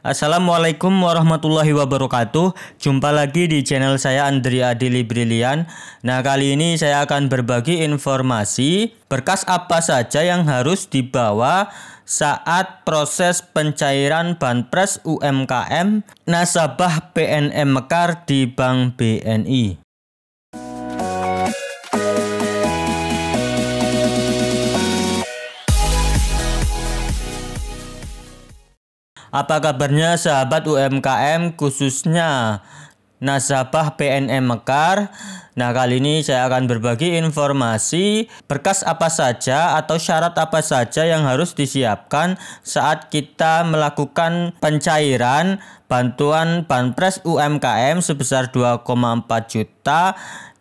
Assalamualaikum warahmatullahi wabarakatuh. Jumpa lagi di channel saya Andri Adili Brilian. Nah, kali ini saya akan berbagi informasi berkas apa saja yang harus dibawa saat proses pencairan Banpres UMKM nasabah PNM Mekar di Bank BNI. Apa kabarnya sahabat UMKM khususnya nasabah PNM Mekar? Nah, kali ini saya akan berbagi informasi berkas apa saja atau syarat apa saja yang harus disiapkan saat kita melakukan pencairan bantuan Banpres UMKM sebesar 2,4 juta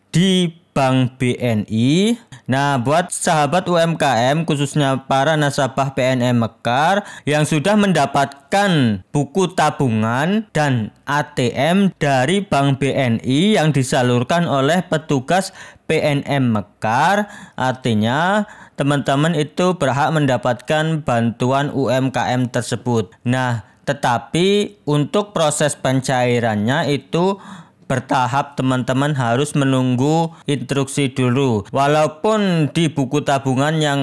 di Bank BNI. Nah, buat sahabat UMKM khususnya para nasabah PNM Mekar yang sudah mendapatkan buku tabungan dan ATM dari Bank BNI yang disalurkan oleh petugas PNM Mekar, artinya teman-teman itu berhak mendapatkan bantuan UMKM tersebut. Nah, tetapi untuk proses pencairannya itu bertahap, teman-teman harus menunggu instruksi dulu. Walaupun di buku tabungan yang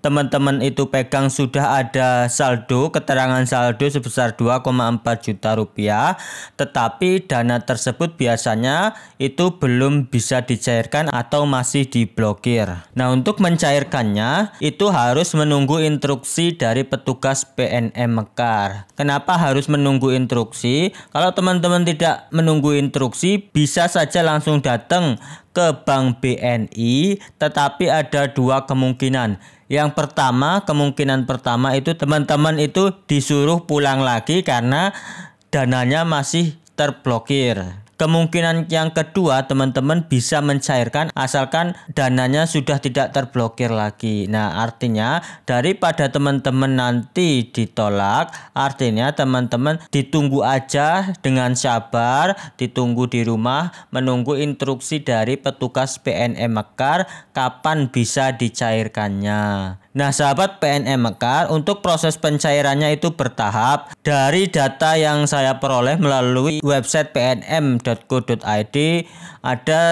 teman-teman itu pegang sudah ada saldo, keterangan saldo sebesar 2,4 juta rupiah, tetapi dana tersebut biasanya itu belum bisa dicairkan atau masih diblokir. Nah, untuk mencairkannya itu harus menunggu instruksi dari petugas PNM Mekar. Kenapa harus menunggu instruksi? Kalau teman-teman tidak menunggu instruksi, bisa saja langsung datang ke Bank BNI, tetapi ada dua kemungkinan. Yang pertama, kemungkinan pertama itu teman-teman itu disuruh pulang lagi karena dananya masih terblokir. Kemungkinan yang kedua, teman-teman bisa mencairkan asalkan dananya sudah tidak terblokir lagi. Nah, artinya daripada teman-teman nanti ditolak, artinya teman-teman ditunggu aja dengan sabar, ditunggu di rumah, menunggu instruksi dari petugas PNM Mekar kapan bisa dicairkannya. Nah, sahabat PNM Mekar, untuk proses pencairannya itu bertahap. Dari data yang saya peroleh melalui website pnm.co.id, ada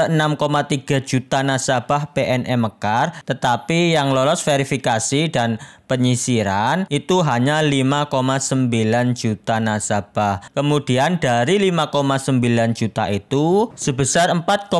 6,3 juta nasabah PNM Mekar, tetapi yang lolos verifikasi dan penyisiran itu hanya 5,9 juta nasabah. Kemudian dari 5,9 juta itu sebesar 4,06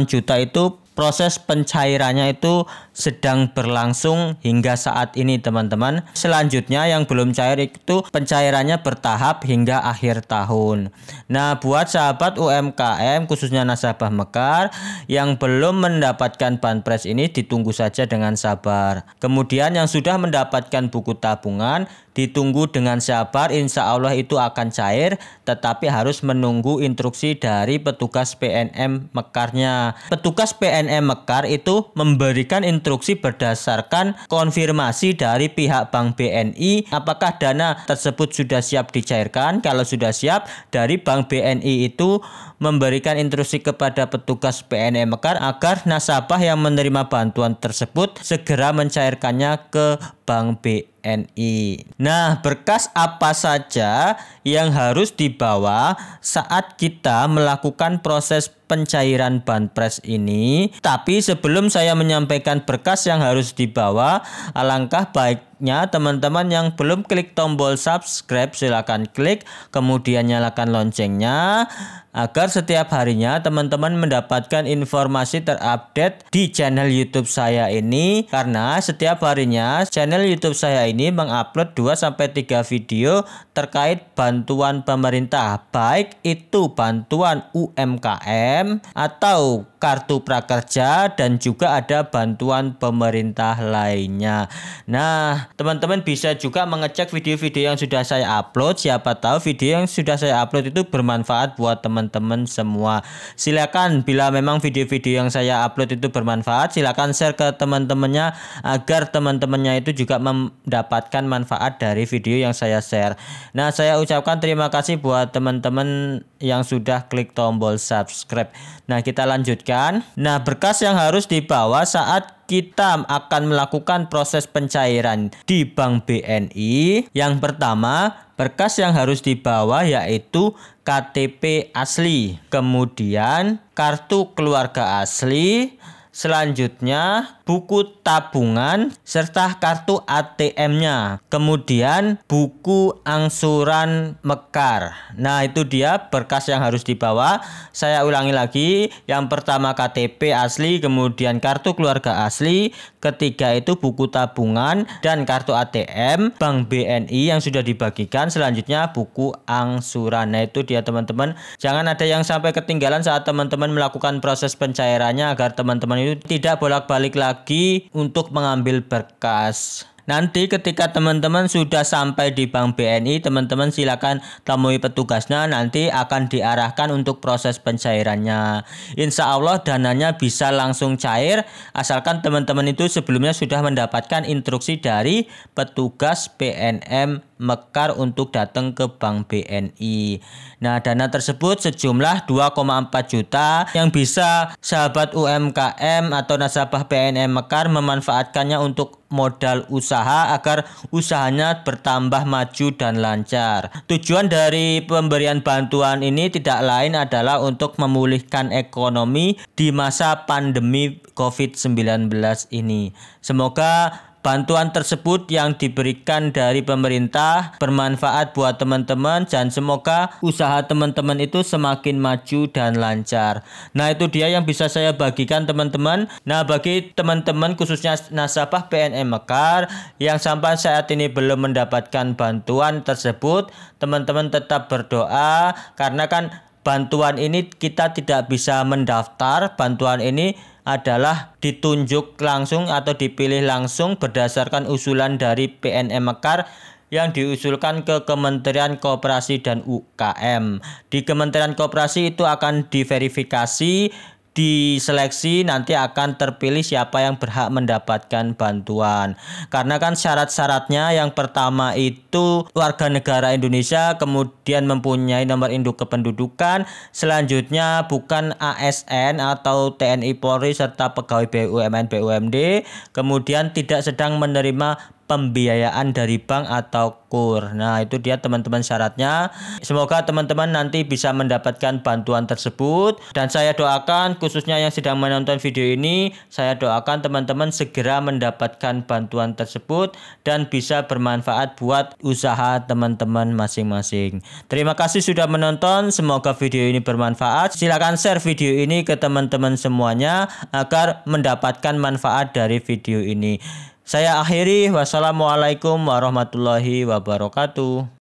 juta itu proses pencairannya itu sedang berlangsung hingga saat ini, teman-teman. Selanjutnya yang belum cair itu pencairannya bertahap hingga akhir tahun. Nah, buat sahabat UMKM khususnya nasabah Mekar yang belum mendapatkan Banpres ini ditunggu saja dengan sabar. Kemudian yang sudah mendapatkan buku tabungan ditunggu dengan sabar, insya Allah itu akan cair, tetapi harus menunggu instruksi dari petugas PNM Mekarnya. Petugas PNM Mekar itu memberikan instruksi berdasarkan konfirmasi dari pihak Bank BNI apakah dana tersebut sudah siap dicairkan. Kalau sudah siap, dari Bank BNI itu memberikan instruksi kepada petugas PNM Mekar agar nasabah yang menerima bantuan tersebut segera mencairkannya ke Bank BNI. Nah, berkas apa saja yang harus dibawa saat kita melakukan proses pencairan Banpres ini? Tapi sebelum saya menyampaikan berkas yang harus dibawa, alangkah baiknya teman-teman yang belum klik tombol subscribe silakan klik, kemudian nyalakan loncengnya agar setiap harinya teman-teman mendapatkan informasi terupdate di channel YouTube saya ini, karena setiap harinya channel YouTube saya ini mengupload 2-3 video terkait bantuan pemerintah, baik itu bantuan UMKM atau kartu prakerja dan juga ada bantuan pemerintah lainnya. Nah, teman-teman bisa juga mengecek video-video yang sudah saya upload. Siapa tahu video yang sudah saya upload itu bermanfaat buat teman-teman semua. Silakan, bila memang video-video yang saya upload itu bermanfaat, silakan share ke teman-temannya agar teman-temannya itu juga mendapatkan manfaat dari video yang saya share. Nah, saya ucapkan terima kasih buat teman-teman yang sudah klik tombol subscribe. Nah, kita lanjutkan sebutkan. Nah, berkas yang harus dibawa saat kita akan melakukan proses pencairan di Bank BNI. Yang pertama, berkas yang harus dibawa yaitu KTP asli, kemudian kartu keluarga asli, selanjutnya buku tabungan serta kartu ATM-nya, kemudian buku angsuran mekar. Nah, itu dia berkas yang harus dibawa. Saya ulangi lagi, yang pertama KTP asli, kemudian kartu keluarga asli, ketiga itu buku tabungan dan kartu ATM Bank BNI yang sudah dibagikan, selanjutnya buku angsuran. Nah, itu dia teman-teman. Jangan ada yang sampai ketinggalan saat teman-teman melakukan proses pencairannya, agar teman-teman itu tidak bolak-balik lagi untuk mengambil berkas. Nanti ketika teman-teman sudah sampai di Bank BNI, teman-teman silakan temui petugasnya, nanti akan diarahkan untuk proses pencairannya. Insya Allah dananya bisa langsung cair, asalkan teman-teman itu sebelumnya sudah mendapatkan instruksi dari petugas PNM Mekar untuk datang ke Bank BNI. Nah, dana tersebut sejumlah 2,4 juta yang bisa sahabat UMKM atau nasabah PNM Mekar memanfaatkannya untuk modal usaha agar usahanya bertambah maju dan lancar. Tujuan dari pemberian bantuan ini tidak lain adalah untuk memulihkan ekonomi di masa pandemi COVID-19 ini. Semoga bantuan tersebut yang diberikan dari pemerintah bermanfaat buat teman-teman dan semoga usaha teman-teman itu semakin maju dan lancar. Nah, itu dia yang bisa saya bagikan teman-teman. Nah, bagi teman-teman khususnya nasabah PNM Mekar yang sampai saat ini belum mendapatkan bantuan tersebut, teman-teman tetap berdoa karena kan bantuan ini kita tidak bisa mendaftar. Bantuan ini adalah ditunjuk langsung atau dipilih langsung berdasarkan usulan dari PNM Mekar yang diusulkan ke Kementerian Koperasi dan UKM. Di Kementerian Koperasi itu akan diverifikasi, diseleksi, nanti akan terpilih siapa yang berhak mendapatkan bantuan. Karena kan syarat-syaratnya yang pertama itu warga negara Indonesia, kemudian mempunyai nomor induk kependudukan, selanjutnya bukan ASN atau TNI Polri serta pegawai BUMN BUMD, kemudian tidak sedang menerima pembiayaan dari bank atau KUR. Nah, itu dia teman-teman syaratnya. Semoga teman-teman nanti bisa mendapatkan bantuan tersebut, dan saya doakan khususnya yang sedang menonton video ini, saya doakan teman-teman segera mendapatkan bantuan tersebut dan bisa bermanfaat buat usaha teman-teman masing-masing. Terima kasih sudah menonton, semoga video ini bermanfaat. Silakan share video ini ke teman-teman semuanya agar mendapatkan manfaat dari video ini. Saya akhiri, wassalamualaikum warahmatullahi wabarakatuh.